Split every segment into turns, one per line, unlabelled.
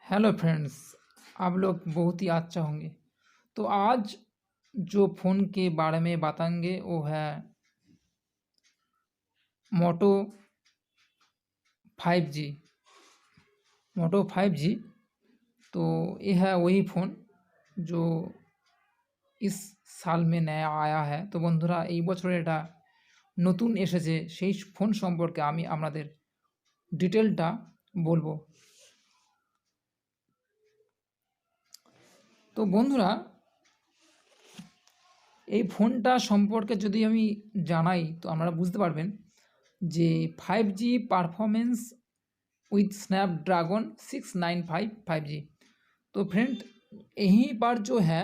Hello friends. आप लोग बहुत ही अच्छा होंगे। तो आज जो फ़ोन के बारे में बताएंगे वो है मोटो 5G। मोटो 5G तो ये है वही फ़ोन जो इस साल में नया आया है। तो বন্ধুরা এই বছরে এটা নতুন এসেছে, সেই ফোন সম্পর্কে আমি আপনাদের ডিটেলটা বলবো। তো বন্ধুরা এই ফোনটা সম্পর্কে যদি আমি জানাই তো আপনারা বুঝতে পারবেন যে 5G পারফরমেंस विथ स्नैपड्रैगन 695 5G। तो फ्रेंड यहीं पर जो है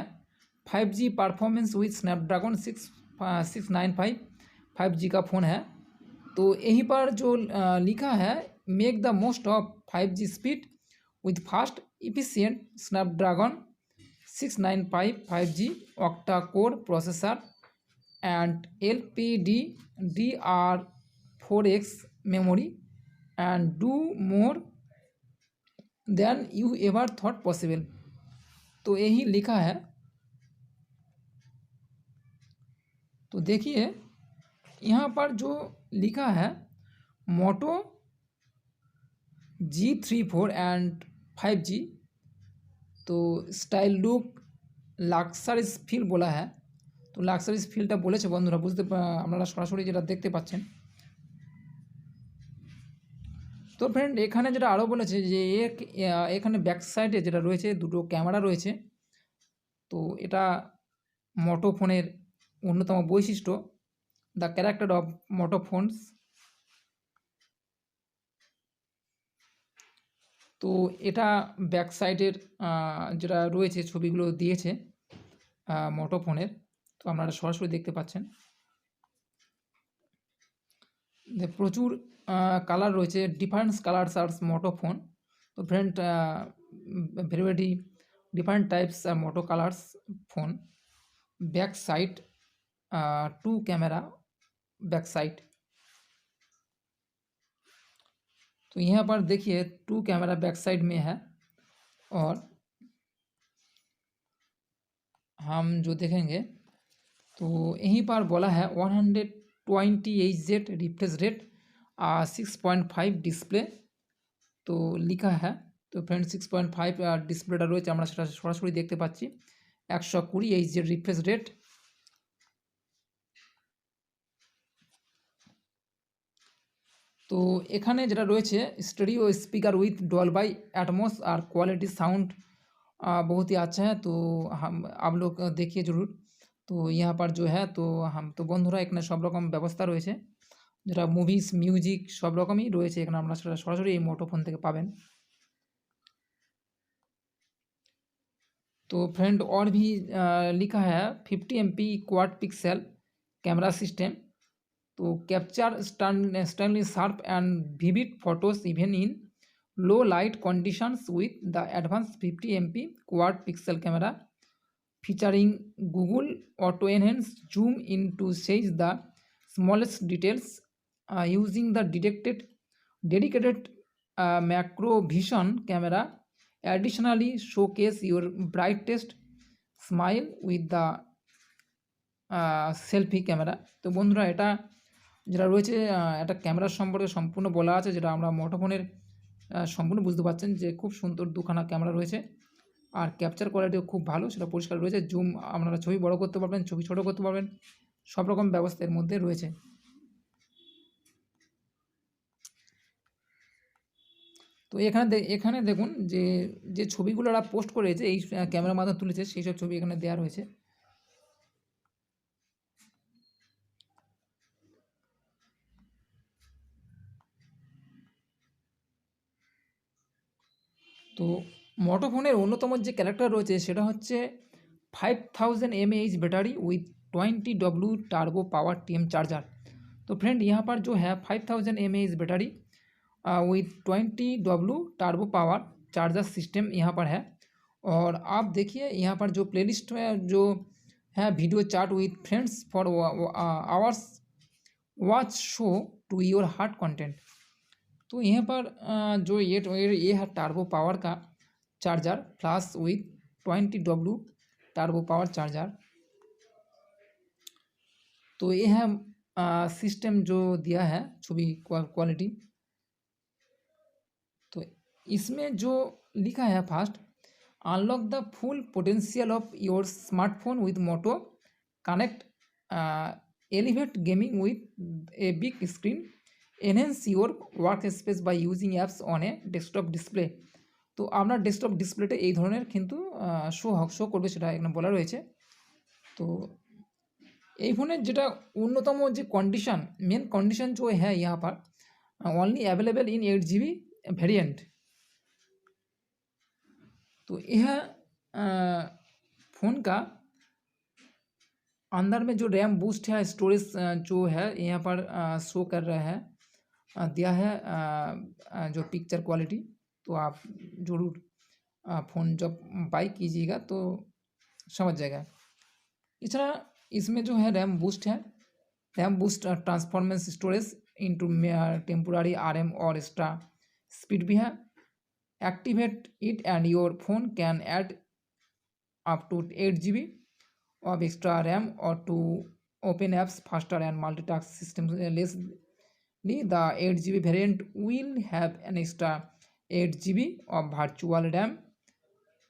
5G performance with Snapdragon 695 5G का फ़ोन है। तो यहीं पर जो लिखा है make the most of 5G speed with fast efficient Snapdragon 695 5G octa core processor and LPDDR4X memory and do more than you ever thought possible। तो यही लिखा है। तो देखिए यहाँ पर जो लिखा है मोटो G34 एंड 5G, तो स्टाइल लुक লাক্সারিস ফিল বলা है। তো লাক্সারিস ফিলটা বলেছে বন্ধুরা, আপনারা সরাসরি যেটা দেখতে পাচ্ছেন। তো ফ্রেন্ড এখানে যেটা আরও বলেছে যে এখানে ব্যাক সাইডে যেটা রয়েছে দুটো ক্যামেরা রয়েছে। তো এটা মোটো ফোনের অন্যতম বৈশিষ্ট্য, the character of Moto phones. তো এটা ব্যাক সাইডের যেটা রয়েছে ছবিগুলো দিয়েছে মোটো ফোনের, তো আপনারা সরাসরি দেখতে পাচ্ছেন। প্রচুর কালার রয়েছে, ডিফারেন্ট কালার্স আর মোটো ফোন। তো friend very different types Moto colours phone. Back side 2 camera back side. तो यहाँ पर देखिए 2 कैमरा बैक साइड में है। और हम जो देखेंगे तो यहीं पर बोला है 120Hz रिफ्रेश रेट 6.5 डिस्प्ले। तो लिखा है। तो फ्रेंड 6.5 ডিসপ্লেটা রয়েছে, আমরা সেটা সরাসরি দেখতে পাচ্ছি। 120Hz refresh rate. তো এখানে যেটা রয়েছে studio speaker with Dolby Atmos और क्वालिटी साउंड बहुत ही अच्छा है। तो हम आप लोग देखिए ज़रूर। तो यहाँ पर जो है তো তো বন্ধুরা এখানে সব রকম ব্যবস্থা রয়েছে, যেটা মুভিস মিউজিক সব রকমই রয়েছে এখানে, আপনারা সেটা সরাসরি এই মোটো ফোন থেকে পাবেন। तो फ्रेंड और भी लिखा है 50 MP quad pixel camera system. तो capture stunningly sharp and vivid photos even in low light conditions with the advanced 50 MP quad pixel camera featuring Google Auto Enhance zoom in to seize the smallest details using the dedicated macro vision camera additionally showcase your brightest smile with the selfie camera। তো বন্ধুরা এটা যেটা রয়েছে একটা ক্যামেরার সম্পর্কে সম্পূর্ণ বলা আছে, যেটা আমরা মোটো ফোনের সম্পূর্ণ বুঝতে পারছেন যে খুব সুন্দর দুখানা ক্যামেরা রয়েছে আর ক্যাপচার কোয়ালিটিও খুব ভালো, সেটা পরিষ্কার রয়েছে। জুম আপনারা ছবি বড় করতে পারবেন, ছবি ছোট করতে পারবেন, সব রকম ব্যবস্থা এর মধ্যে রয়েছে। তো এখানে দেখুন যে ছবিগুলো ওরা পোস্ট করেছে এই ক্যামেরার মাধ্যমে তুলেছে, সেই সব ছবি এখানে দেওয়া রয়েছে। তো মোটো ফোনের অন্যতম যে ক্যারেক্টার রয়েছে সেটা হচ্ছে 5000 mAh battery with 20W turbo power TM charger. तो फ्रेंड यहाँ पर जो है 5000 mAh battery with 20W turbo power charger system यहाँ पर है। और आप देखिए यहाँ पर जो प्लेलिस्ट में जो है video chat with friends for hours watch show to your heart content. तो यहाँ पर जो ये है टार्बो पावर का charger flash with 20W turbo power charger. तो ये है सिस्टम जो दिया है छवि क्वालिटी। तो इसमें जो लिखा है first, unlock the full potential of your smartphone with Moto connect, elevate gaming with a big screen, enhance your workspace by using apps on a desktop display. তো আপনার ডেস্কটপ ডিসপ্লেতে এই ধরনের কিন্তু শো করবে, সেটা এখানে বলা রয়েছে। तो এই ফোনের যেটা অন্যতম যে কন্ডিশন, मेन कंडीशन जो है यहाँ पर only available in 8GB variant. तो यह फ़ोन का अंदर में जो रैम बूस्ट है, स्टोरेज जो है यहाँ पर शो कर रहा है, दिया है जो पिक्चर क्वालिटी। तो आप ज़रूर फ़ोन जब बाई कीजिएगा तो समझ जाएगा। इतना इसमें जो है रैम बूस्ट है, RAM boost transforms storage into temporary RM और एक्स्ट्रा स्पीड भी है। Activate it and your phone can add up to 8GB of extra RAM or to open apps faster and multitask systemlessly. The 8GB variant will have an extra 8GB of virtual RAM,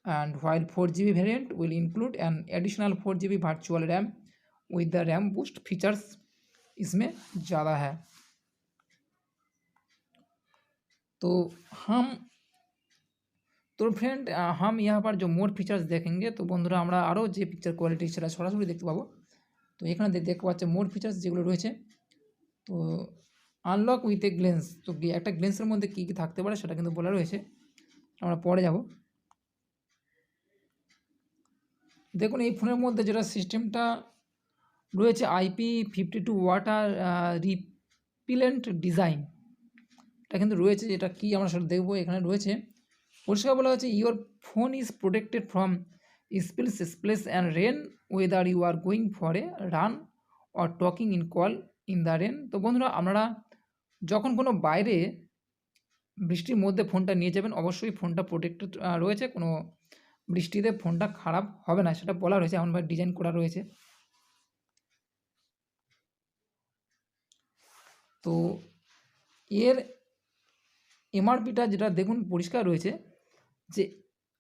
and while 4GB variant will include an additional 4GB virtual RAM with the RAM boost features इसमें ज़्यादा है। तो friend हम यहाँ पर जो मोर फीचार्स देखेंगे, तो बंधुरा আমরা আরও যে পিকচার কোয়ালিটি সেটা সরাসরি দেখতে পাবো। তো এখানে দেখতে পাচ্ছেন মোর ফিচার্স যেগুলো রয়েছে। তো আনলক উইথ এ গ্লেন্স, তো একটা গ্লেন্সের মধ্যে কী কী থাকতে পারে সেটা কিন্তু বলা রয়েছে, আমরা পরে যাব। দেখুন এই ফোনের মধ্যে যেটা সিস্টেমটা রয়েছে IP52 ওয়াটার রিপিলেন্ট ডিজাইন, এটা কিন্তু রয়েছে। এটা কি আমরা সেটা দেখবো। এখানে রয়েছে পরিষ্কার বলা হচ্ছে your phone is protected from spills splash and rain weather you are going for a run or talking in call in the rain. তো বন্ধুরা আপনারা যখন কোনো বাইরে বৃষ্টির মধ্যে ফোনটা নিয়ে যাবেন, অবশ্যই ফোনটা প্রোটেক্টেড রয়েছে, কোনো বৃষ্টিতে ফোনটা খারাপ হবে না, সেটা বলা রয়েছে, এমনভাবে ডিজাইন করা রয়েছে। তো এর এমআরপিটা যেটা দেখুন পরিষ্কার রয়েছে যে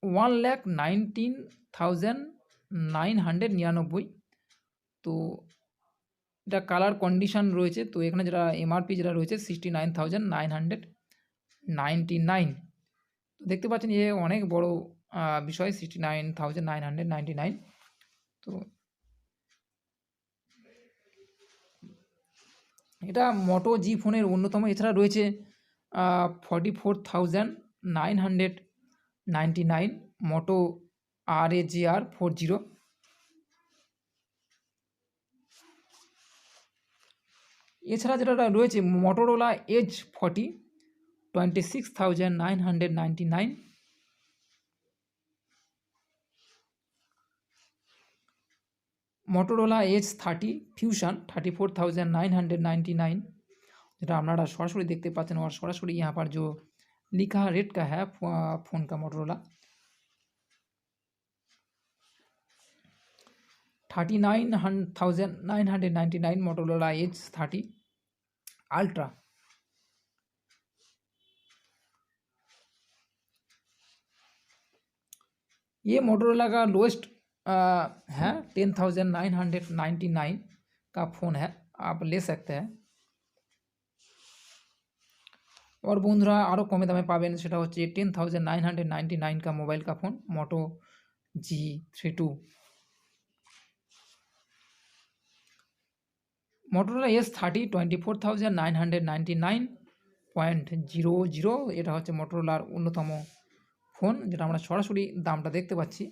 1,19,999। তো এটা কালার কন্ডিশন রয়েছে। তো এখানে যেটা এমআরপি যেটা রয়েছে 69,999। তো দেখতে পাচ্ছেন এ অনেক বড় বিষয়, 69,999। তো এটা মোটো জি ফোনের অন্যতম। এছাড়া রয়েছে 44,999 মোটো RAGR 40। এছাড়া যেটা রয়েছে Motorola Edge 40 26,999। Motorola Edge 30 fusion 34,999, যেটা আপনারা সরাসরি দেখতে পাচ্ছেন और সরাসরি यहाँ पर जो लिखा रेट का है फ़ोन का मोटोरोला 39,999 मोटोरोला एज 30 अल्ट्रा। ये मोटोरोला का लोएस्ट है 10,999 का फ़ोन है, आप ले सकते हैं। और বন্ধুরা আরও কমে দামে পাবেন, সেটা হচ্ছে 10,999 का मोबाइल का फ़ोन मोटो G32। Motorola S30 24,999.00। এটা হচ্ছে মোটোরোলার অন্যতম ফোন, যেটা আমরা সরাসরি দামটা দেখতে পাচ্ছি।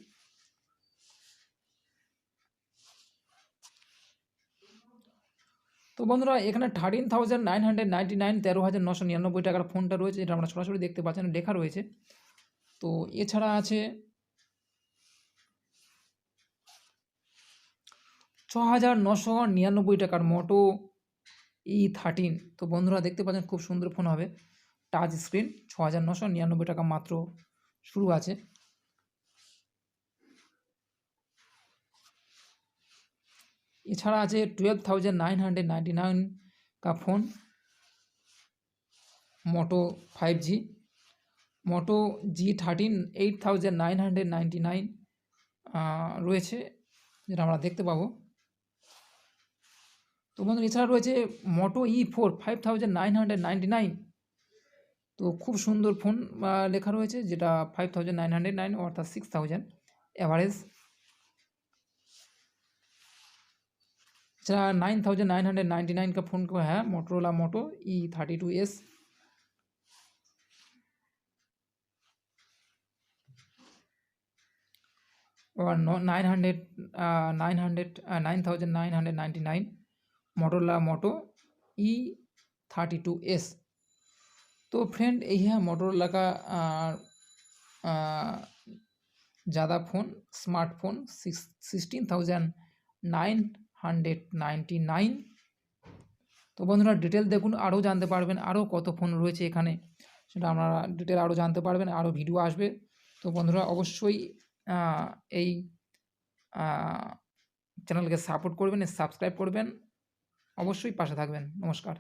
তো বন্ধুরা এখানে 13,999 13,999 টাকার ফোনটা রয়েছে, যেটা আমরা সরাসরি দেখতে পাচ্ছেন, লেখা রয়েছে। তো এছাড়া আছে 6,999 টাকার মোটো E13। তো বন্ধুরা দেখতে পাচ্ছেন খুব সুন্দর ফোন হবে, টাচ স্ক্রিন, 6,999 টাকা মাত্র শুরু আছে। এছাড়া আছে 12,999 का फ़ोन मोटो 5G, মোটো G13 8,999 রয়েছে, যেটা আমরা দেখতে পাবো। তো বন্ধুরা এছাড়া রয়েছে মোটো E4 5,999, তো খুব সুন্দর ফোন লেখা রয়েছে, যেটা 5,999 অর্থাৎ 6,000 অ্যাভারেজ। এছাড়া 9,999 का फ़ोन को है मोटोरोला मोटो E32s। और 9,999 मोटोरोला मोटो E32s। तो फ्रेंड यही है मोटोरोला का ज़्यादा फ़ोन स्मार्टफोन 16,999। তো বন্ধুরা ডিটেল দেখুন, আরও জানতে পারবেন আরও কত ফোন রয়েছে এখানে, সেটা আপনারা ডিটেল আরও জানতে পারবেন, আরও ভিডিও আসবে। তো বন্ধুরা অবশ্যই এই চ্যানেলকে সাপোর্ট করবেন, সাবস্ক্রাইব করবেন, অবশ্যই পাশে থাকবেন। নমস্কার।